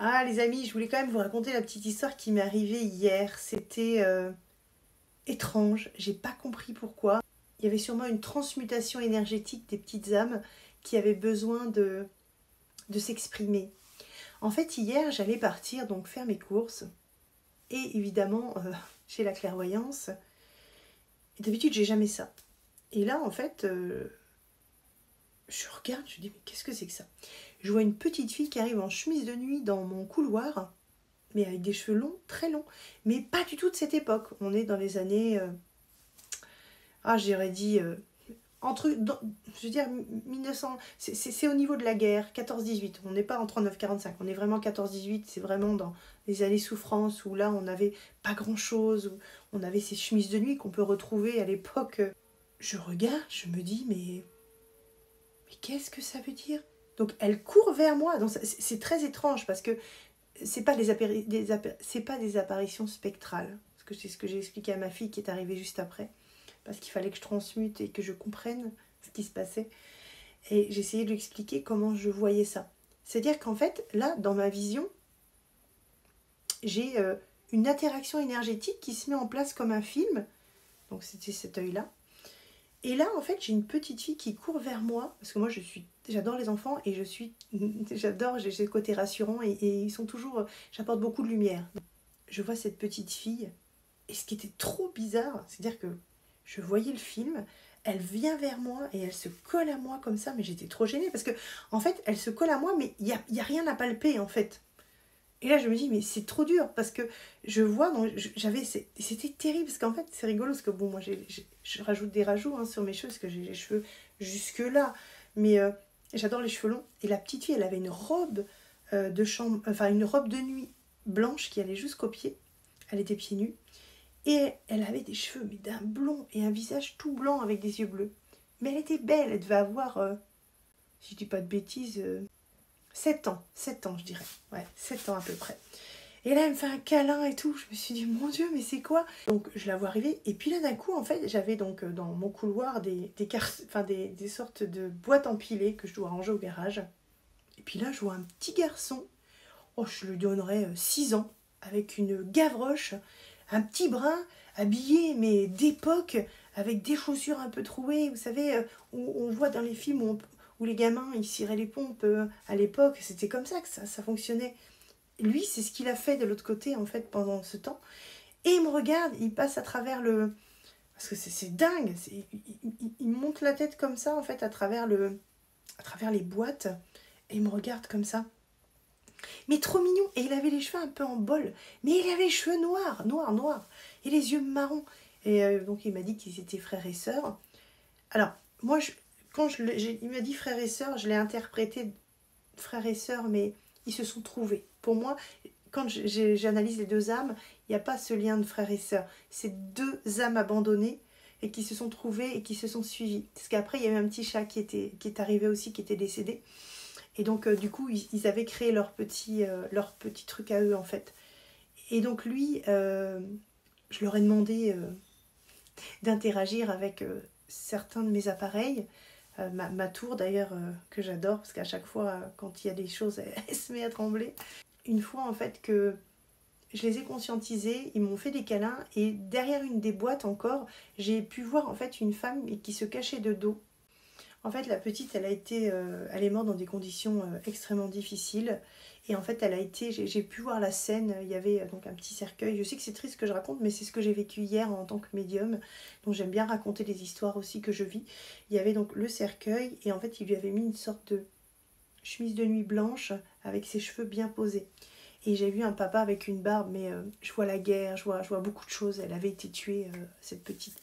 Ah les amis, je voulais quand même vous raconter la petite histoire qui m'est arrivée hier. C'était étrange, j'ai pas compris pourquoi. Il y avait sûrement une transmutation énergétique des petites âmes qui avaient besoin de s'exprimer. En fait, hier, j'allais partir donc faire mes courses. Et évidemment, j'ai la clairvoyance. Et d'habitude, j'ai jamais ça. Et là, en fait, je regarde, je dis, mais qu'est-ce que c'est que ça? Je vois une petite fille qui arrive en chemise de nuit dans mon couloir, mais avec des cheveux longs, très longs, mais pas du tout de cette époque. On est dans les années, j'aurais dit, je veux dire, 1900, c'est au niveau de la guerre, 14-18. On n'est pas en 39-45, on est vraiment 14-18, c'est vraiment dans les années souffrance, où là, on n'avait pas grand-chose, où on avait ces chemises de nuit qu'on peut retrouver à l'époque. Je regarde, je me dis, mais qu'est-ce que ça veut dire? Donc elle court vers moi, donc c'est très étrange parce que c'est pas c'est pas des apparitions spectrales. Parce que c'est ce que j'ai expliqué à ma fille qui est arrivée juste après. Parce qu'il fallait que je transmute et que je comprenne ce qui se passait. Et j'ai essayé de lui expliquer comment je voyais ça. C'est-à-dire qu'en fait, là, dans ma vision, j'ai une interaction énergétique qui se met en place comme un film. Donc c'était cet œil-là. Et là, en fait, j'ai une petite fille qui court vers moi, parce que moi, j'adore les enfants et j'adore, j'ai ce côté rassurant et ils sont toujours, j'apporte beaucoup de lumière. Je vois cette petite fille et ce qui était trop bizarre, c'est-à-dire que je voyais le film, elle vient vers moi et elle se colle à moi comme ça, mais j'étais trop gênée parce que, en fait, elle se colle à moi, mais il y a rien à palper, en fait. Et là, je me dis, mais c'est trop dur parce que je vois, c'était terrible parce qu'en fait, c'est rigolo parce que bon, moi, je rajoute des rajouts sur mes cheveux parce que j'ai les cheveux jusque-là. Mais j'adore les cheveux longs. Et la petite fille, elle avait une robe de chambre, enfin, une robe de nuit blanche qui allait jusqu'aux pieds. Elle était pieds nus. Et elle avait des cheveux, mais d'un blond et un visage tout blanc avec des yeux bleus. Mais elle était belle, elle devait avoir, si je dis pas de bêtises, 7 ans, 7 ans je dirais. Ouais, 7 ans à peu près. Et là, elle me fait un câlin et tout. Je me suis dit, mon Dieu, mais c'est quoi? Donc, je la vois arriver. Et puis là, d'un coup, en fait, j'avais donc dans mon couloir des sortes de boîtes empilées que je dois ranger au garage. Et puis là, je vois un petit garçon. Oh, je lui donnerais 6 ans, avec une gavroche, un petit brun, habillé, mais d'époque, avec des chaussures un peu trouées. Vous savez, où on voit dans les films où les gamins, ils ciraient les pompes à l'époque. C'était comme ça que ça fonctionnait. Lui, c'est ce qu'il a fait de l'autre côté, en fait, pendant ce temps. Et il me regarde, il passe à travers le... Parce que c'est dingue, il monte la tête comme ça, en fait, à travers les boîtes, et il me regarde comme ça. Mais trop mignon, et il avait les cheveux un peu en bol, mais il avait les cheveux noirs, noirs, noirs, et les yeux marrons. Et donc il m'a dit qu'ils étaient frères et sœurs. Alors, moi, il m'a dit frères et sœurs, je l'ai interprété frères et sœurs, mais ils se sont trouvés. Pour moi, quand j'analyse les deux âmes, il n'y a pas ce lien de frères et sœurs. C'est deux âmes abandonnées et qui se sont trouvées et qui se sont suivies. Parce qu'après, il y a eu un petit chat qui est arrivé aussi, qui était décédé. Et donc, du coup, ils avaient créé leur petit truc à eux, en fait. Et donc, lui, je leur ai demandé d'interagir avec certains de mes appareils. Ma tour, d'ailleurs, que j'adore, parce qu'à chaque fois, quand il y a des choses, elle se met à trembler. Une fois, en fait, que je les ai conscientisés, ils m'ont fait des câlins, et derrière une des boîtes encore, j'ai pu voir, en fait, une femme qui se cachait de dos. En fait, la petite, elle est morte dans des conditions extrêmement difficiles. Et en fait, j'ai pu voir la scène. Il y avait donc un petit cercueil. Je sais que c'est triste ce que je raconte, mais c'est ce que j'ai vécu hier en tant que médium. Donc j'aime bien raconter les histoires aussi que je vis. Il y avait donc le cercueil, et en fait, il lui avait mis une sorte de chemise de nuit blanche avec ses cheveux bien posés. Et j'ai vu un papa avec une barbe, mais je vois la guerre, je vois beaucoup de choses. Elle avait été tuée, cette petite.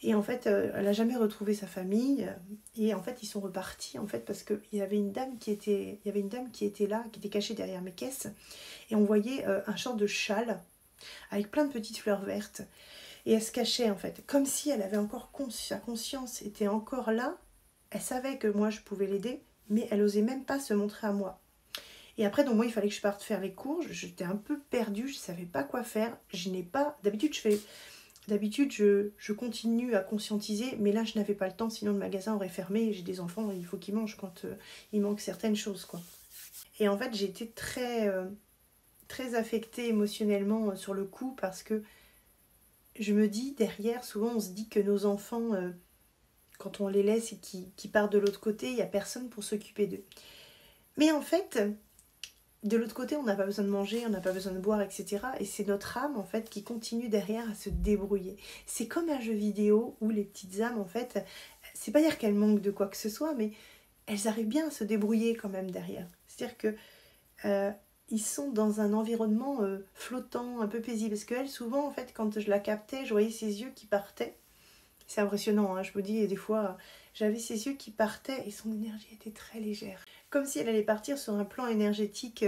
Et en fait, elle n'a jamais retrouvé sa famille. Et en fait, ils sont repartis, en fait, parce qu'il y avait une dame qui était là, qui était cachée derrière mes caisses. Et on voyait un champ de châle avec plein de petites fleurs vertes. Et elle se cachait, en fait, comme si elle avait encore sa conscience était encore là. Elle savait que moi, je pouvais l'aider, mais elle n'osait même pas se montrer à moi. Et après, donc moi, il fallait que je parte faire les cours. J'étais un peu perdue, je ne savais pas quoi faire. Je n'ai pas... D'habitude, je continue à conscientiser, mais là, je n'avais pas le temps, sinon le magasin aurait fermé. J'ai des enfants, il faut qu'ils mangent quand il manque certaines choses, quoi. Et en fait, j'ai été très affectée émotionnellement sur le coup parce que je me dis derrière, souvent on se dit que nos enfants, quand on les laisse et qu'ils partent de l'autre côté, il n'y a personne pour s'occuper d'eux. Mais en fait, de l'autre côté, on n'a pas besoin de manger, on n'a pas besoin de boire, etc. Et c'est notre âme, en fait, qui continue derrière à se débrouiller. C'est comme un jeu vidéo où les petites âmes, en fait, c'est pas dire qu'elles manquent de quoi que ce soit, mais elles arrivent bien à se débrouiller quand même derrière. C'est-à-dire que ils sont dans un environnement flottant, un peu paisible. Parce qu'elle, souvent, en fait, quand je la captais, je voyais ses yeux qui partaient. C'est impressionnant, hein, je vous dis, et des fois, j'avais ses yeux qui partaient et son énergie était très légère. Comme si elle allait partir sur un plan énergétique,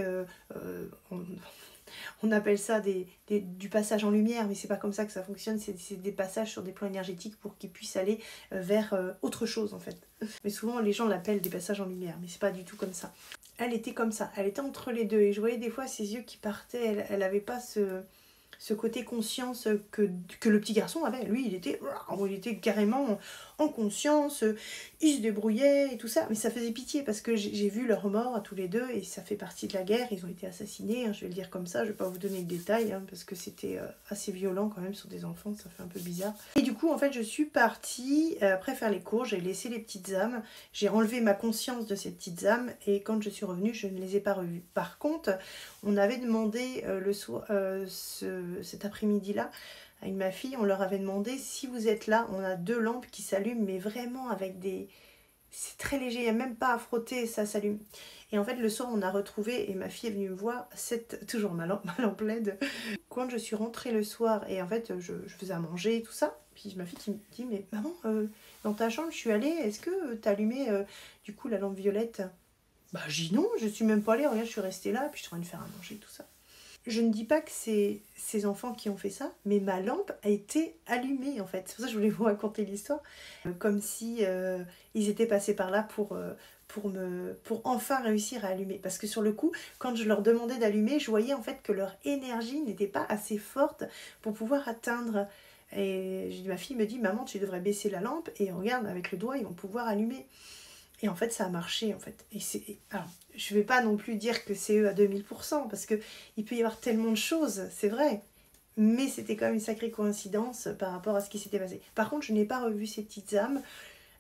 on appelle ça du passage en lumière, mais c'est pas comme ça que ça fonctionne, c'est des passages sur des plans énergétiques pour qu'ils puissent aller vers autre chose en fait. Mais souvent les gens l'appellent des passages en lumière, mais c'est pas du tout comme ça. Elle était comme ça, elle était entre les deux, et je voyais des fois ses yeux qui partaient, elle avait pas ce côté conscience que le petit garçon avait. Lui, il était carrément en conscience, il se débrouillait et tout ça. Mais ça faisait pitié parce que j'ai vu leur mort à tous les deux et ça fait partie de la guerre. Ils ont été assassinés, hein, je vais le dire comme ça, je ne vais pas vous donner le détail hein, parce que c'était assez violent quand même sur des enfants, ça fait un peu bizarre. Et du coup, en fait, je suis partie, après faire les cours, j'ai laissé les petites âmes, j'ai enlevé ma conscience de ces petites âmes et quand je suis revenue, je ne les ai pas revues. Par contre, on avait demandé le soir, cet après-midi-là, à ma fille, on leur avait demandé si vous êtes là, on a 2 lampes qui s'allument, mais vraiment avec des... C'est très léger, il n'y a même pas à frotter, ça s'allume. Et en fait, le soir, on a retrouvé, et ma fille est venue me voir, toujours ma lampe LED. Quand je suis rentrée le soir, et en fait, je faisais à manger et tout ça, puis ma fille qui me dit, mais maman, dans ta chambre, je suis allée, est-ce que tu as allumé, du coup, la lampe violette? Bah, j'ai dit non, je suis même pas allée, regarde, je suis restée là, puis je suis en train de faire à manger, tout ça. Je ne dis pas que c'est ces enfants qui ont fait ça, mais ma lampe a été allumée en fait. C'est pour ça que je voulais vous raconter l'histoire. Comme si ils étaient passés par là pour enfin réussir à allumer. Parce que sur le coup, quand je leur demandais d'allumer, je voyais en fait que leur énergie n'était pas assez forte pour pouvoir atteindre. Et ma fille me dit, maman, tu devrais baisser la lampe et regarde, avec le doigt, ils vont pouvoir allumer. Et en fait, ça a marché, en fait. Alors, je ne vais pas non plus dire que c'est eux à 2000%, parce qu'il peut y avoir tellement de choses, c'est vrai. Mais c'était quand même une sacrée coïncidence par rapport à ce qui s'était passé. Par contre, je n'ai pas revu ces petites âmes.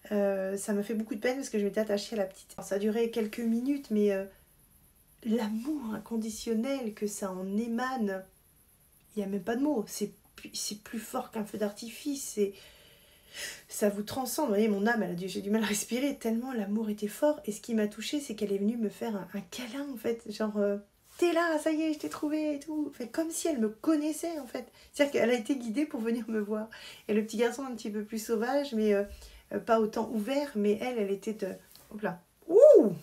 Ça m'a fait beaucoup de peine parce que je m'étais attachée à la petite. Alors, ça a duré quelques minutes, mais l'amour inconditionnel que ça en émane, il n'y a même pas de mots. C'est plus fort qu'un feu d'artifice. Ça vous transcende. Vous voyez, mon âme, j'ai du mal à respirer tellement l'amour était fort. Et ce qui m'a touchée, c'est qu'elle est venue me faire un câlin, en fait. Genre, t'es là, ça y est, je t'ai trouvé et tout. Fait, comme si elle me connaissait, en fait. C'est-à-dire qu'elle a été guidée pour venir me voir. Et le petit garçon, un petit peu plus sauvage, mais pas autant ouvert. Mais elle était de... Hop là. Ouh!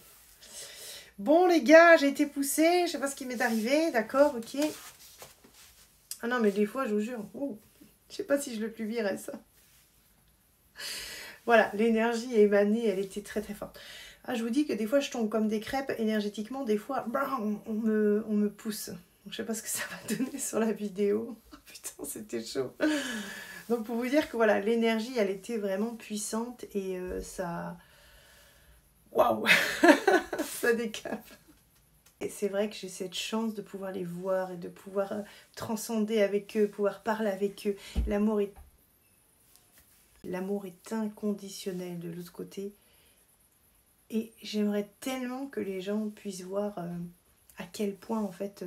Bon, les gars, j'ai été poussée. Je sais pas ce qui m'est arrivé. D'accord, ok. Ah non, mais des fois, je vous jure. Ouh. Je sais pas si je le publierai, ça. Voilà, l'énergie émanée, elle était très très forte. Ah, je vous dis que des fois je tombe comme des crêpes énergétiquement, des fois on me pousse. Donc, je sais pas ce que ça va donner sur la vidéo. Oh, putain, c'était chaud. Donc pour vous dire que voilà, l'énergie elle était vraiment puissante et ça... Waouh. Ça décape. Et c'est vrai que j'ai cette chance de pouvoir les voir et de pouvoir transcender avec eux, pouvoir parler avec eux. L'amour est inconditionnel de l'autre côté. Et j'aimerais tellement que les gens puissent voir à quel point, en fait,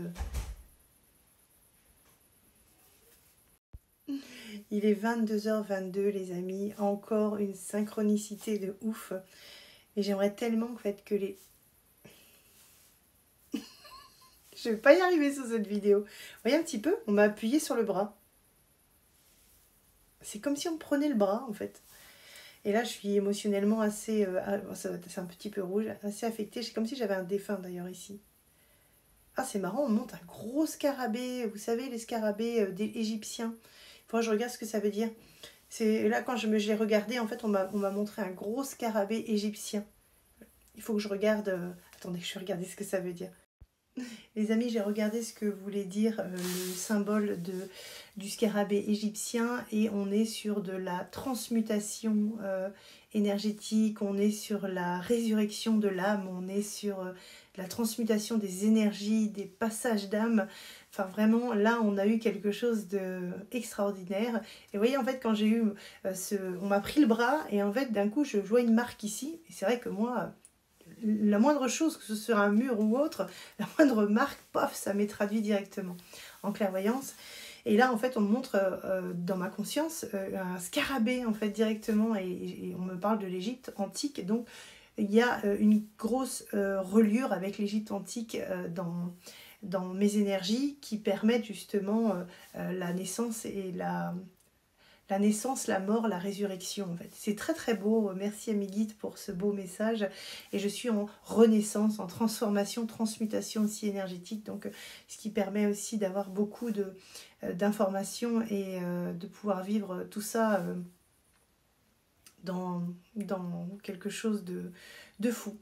il est 22h22, les amis. Encore une synchronicité de ouf. Et j'aimerais tellement, en fait, que les... Je vais pas y arriver sur cette vidéo. Vous voyez un petit peu, on m'a appuyé sur le bras. C'est comme si on me prenait le bras, en fait. Et là, je suis émotionnellement assez... c'est un petit peu rouge, assez affectée. C'est comme si j'avais un défunt, d'ailleurs, ici. Ah, c'est marrant, on monte un gros scarabée. Vous savez, les scarabées égyptiens. Il faudra que je regarde ce que ça veut dire. Là, quand je l'ai regardé, en fait, on m'a montré un gros scarabée égyptien. Il faut que je regarde... Attendez, je vais regarder ce que ça veut dire. Les amis, j'ai regardé ce que voulait dire le symbole du scarabée égyptien et on est sur de la transmutation énergétique, on est sur la résurrection de l'âme, on est sur la transmutation des énergies, des passages d'âme. Enfin vraiment, là on a eu quelque chose d'extraordinaire. Et vous voyez en fait quand j'ai eu on m'a pris le bras et en fait d'un coup je vois une marque ici. Et c'est vrai que moi, la moindre chose, que ce soit un mur ou autre, la moindre marque, paf, ça m'est traduit directement en clairvoyance. Et là, en fait, on me montre dans ma conscience un scarabée, en fait, directement. Et on me parle de l'Égypte antique. Donc, il y a une grosse reliure avec l'Égypte antique dans mes énergies qui permettent justement la naissance et la naissance, la mort, la résurrection en fait. C'est très très beau, merci à mes guides pour ce beau message et je suis en renaissance, en transformation, transmutation aussi énergétique, donc ce qui permet aussi d'avoir beaucoup d'informations et de pouvoir vivre tout ça dans quelque chose de fou.